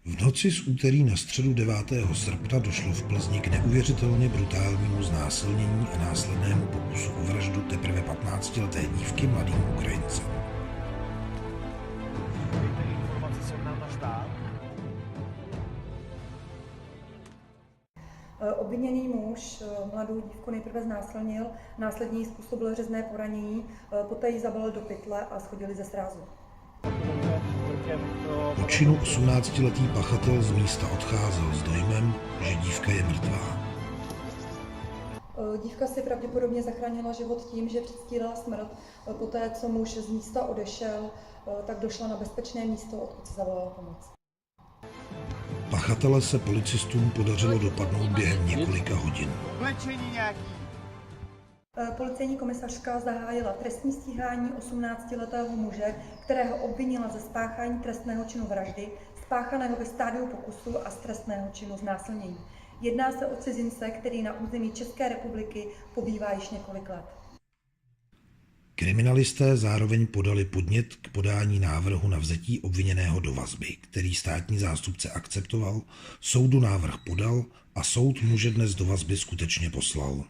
V noci z úterý na středu 9. srpna došlo v Plzni k neuvěřitelně brutálnímu znásilnění a následnému pokusu o vraždu teprve 15leté dívky mladým Ukrajincem. Obviněný muž mladou dívku nejprve znásilnil, následně jí způsobil řezné poranění, poté ji zabalil do pytle a shodili ze srázu. Po činu 18letý pachatel z místa odcházel s dojmem, že dívka je mrtvá. Dívka si pravděpodobně zachránila život tím, že předstírala smrt. Poté, co muž z místa odešel, tak došla na bezpečné místo, odkud se zavolala pomoc. Pachatele se policistům podařilo dopadnout během několika hodin. Policejní komisařka zahájila trestní stíhání 18letého muže, kterého obvinila ze spáchání trestného činu vraždy, spáchaného ve stádiu pokusu a z trestného činu znásilnění. Jedná se o cizince, který na území České republiky pobývá již několik let. Kriminalisté zároveň podali podnět k podání návrhu na vzetí obviněného do vazby, který státní zástupce akceptoval, soudu návrh podal a soud muže dnes do vazby skutečně poslal.